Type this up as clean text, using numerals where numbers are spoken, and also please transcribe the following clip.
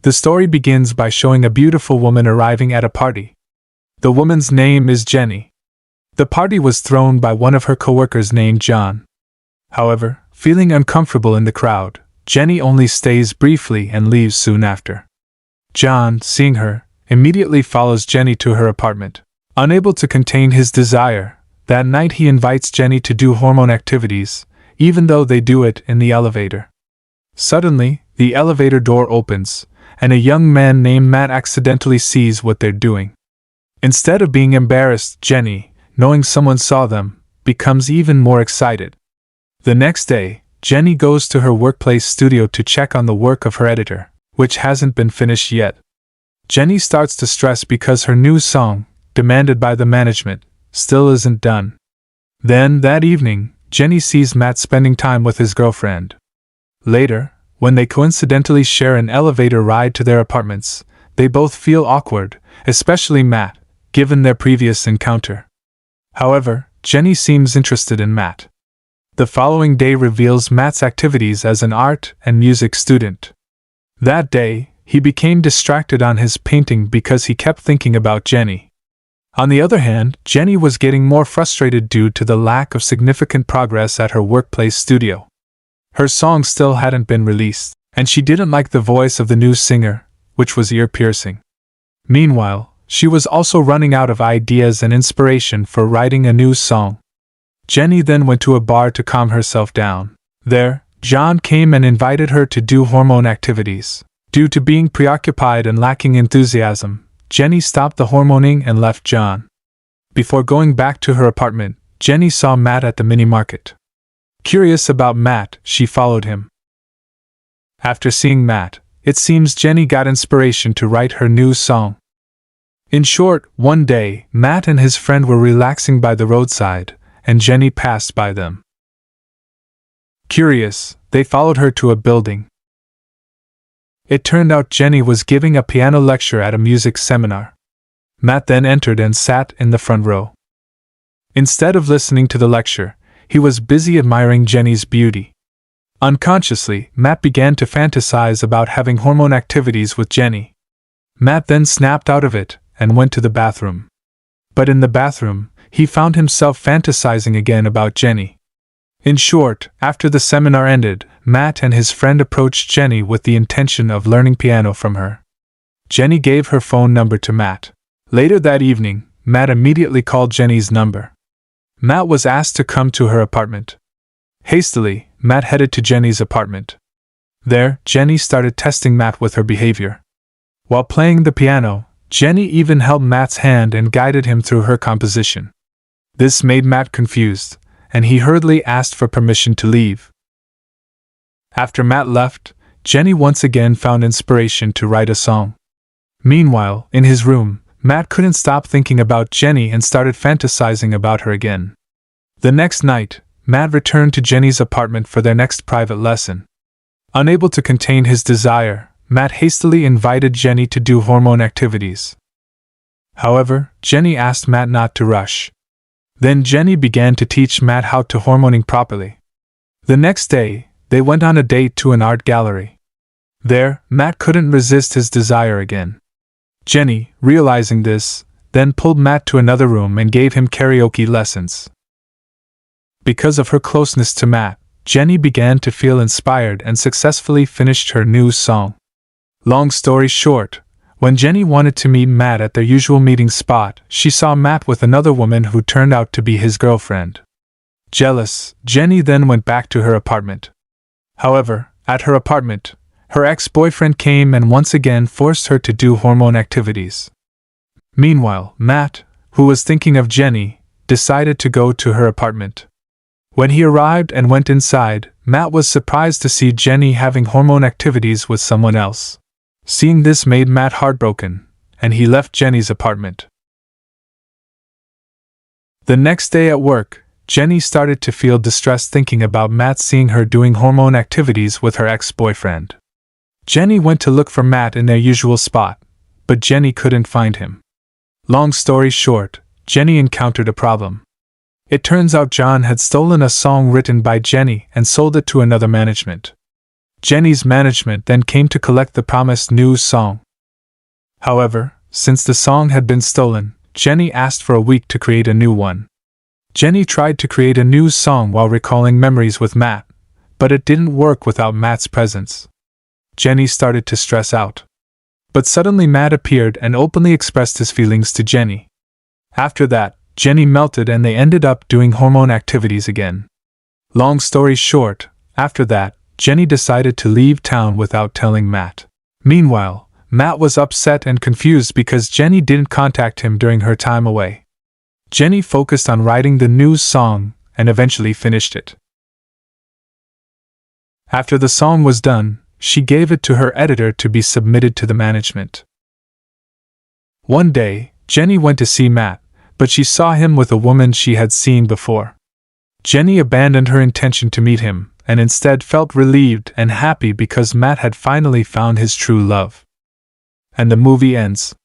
The story begins by showing a beautiful woman arriving at a party. The woman's name is Jenny. The party was thrown by one of her coworkers named John. However, feeling uncomfortable in the crowd, Jenny only stays briefly and leaves soon after. John, seeing her, immediately follows Jenny to her apartment. Unable to contain his desire, that night he invites Jenny to do hormone activities, even though they do it in the elevator. Suddenly, the elevator door opens, and a young man named Matt accidentally sees what they're doing. Instead of being embarrassed, Jenny, knowing someone saw them, becomes even more excited. The next day, Jenny goes to her workplace studio to check on the work of her editor, which hasn't been finished yet. Jenny starts to stress because her new song, demanded by the management, still isn't done. Then, that evening, Jenny sees Matt spending time with his girlfriend. Later, when they coincidentally share an elevator ride to their apartments, they both feel awkward, especially Matt, given their previous encounter. However, Jenny seems interested in Matt. The following day reveals Matt's activities as an art and music student. That day, he became distracted on his painting because he kept thinking about Jenny. On the other hand, Jenny was getting more frustrated due to the lack of significant progress at her workplace studio. Her song still hadn't been released, and she didn't like the voice of the new singer, which was ear-piercing. Meanwhile, she was also running out of ideas and inspiration for writing a new song. Jenny then went to a bar to calm herself down. There, John came and invited her to do hormone activities. Due to being preoccupied and lacking enthusiasm, Jenny stopped the hormoning and left John. Before going back to her apartment, Jenny saw Matt at the mini-market. Curious about Matt, she followed him. After seeing Matt, it seems Jenny got inspiration to write her new song. In short, one day, Matt and his friend were relaxing by the roadside, and Jenny passed by them. Curious, they followed her to a building. It turned out Jenny was giving a piano lecture at a music seminar. Matt then entered and sat in the front row. Instead of listening to the lecture, he was busy admiring Jenny's beauty. Unconsciously, Matt began to fantasize about having hormone activities with Jenny. Matt then snapped out of it and went to the bathroom. But in the bathroom, he found himself fantasizing again about Jenny. In short, after the seminar ended, Matt and his friend approached Jenny with the intention of learning piano from her. Jenny gave her phone number to Matt. Later that evening, Matt immediately called Jenny's number. Matt was asked to come to her apartment. Hastily, Matt headed to Jenny's apartment. There, Jenny started testing Matt with her behavior. While playing the piano, Jenny even held Matt's hand and guided him through her composition. This made Matt confused, and he hurriedly asked for permission to leave. After Matt left, Jenny once again found inspiration to write a song. Meanwhile, in his room, Matt couldn't stop thinking about Jenny and started fantasizing about her again. The next night, Matt returned to Jenny's apartment for their next private lesson. Unable to contain his desire, Matt hastily invited Jenny to do hormone activities. However, Jenny asked Matt not to rush. Then Jenny began to teach Matt how to hormoning properly. The next day, they went on a date to an art gallery. There, Matt couldn't resist his desire again. Jenny, realizing this, then pulled Matt to another room and gave him karaoke lessons. Because of her closeness to Matt, Jenny began to feel inspired and successfully finished her new song. Long story short, when Jenny wanted to meet Matt at their usual meeting spot, she saw Matt with another woman who turned out to be his girlfriend. Jealous, Jenny then went back to her apartment. However, at her apartment, her ex-boyfriend came and once again forced her to do hormone activities. Meanwhile, Matt, who was thinking of Jenny, decided to go to her apartment. When he arrived and went inside, Matt was surprised to see Jenny having hormone activities with someone else. Seeing this made Matt heartbroken, and he left Jenny's apartment. The next day at work, Jenny started to feel distressed thinking about Matt seeing her doing hormone activities with her ex-boyfriend. Jenny went to look for Matt in their usual spot, but Jenny couldn't find him. Long story short, Jenny encountered a problem. It turns out John had stolen a song written by Jenny and sold it to another management. Jenny's management then came to collect the promised new song. However, since the song had been stolen, Jenny asked for a week to create a new one. Jenny tried to create a new song while recalling memories with Matt, but it didn't work without Matt's presence. Jenny started to stress out. But suddenly Matt appeared and openly expressed his feelings to Jenny. After that, Jenny melted and they ended up doing hormone activities again. Long story short, after that, Jenny decided to leave town without telling Matt. Meanwhile, Matt was upset and confused because Jenny didn't contact him during her time away. Jenny focused on writing the new song and eventually finished it. After the song was done, she gave it to her editor to be submitted to the management. One day, Jenny went to see Matt, but she saw him with a woman she had seen before. Jenny abandoned her intention to meet him, and instead felt relieved and happy because Matt had finally found his true love. And the movie ends.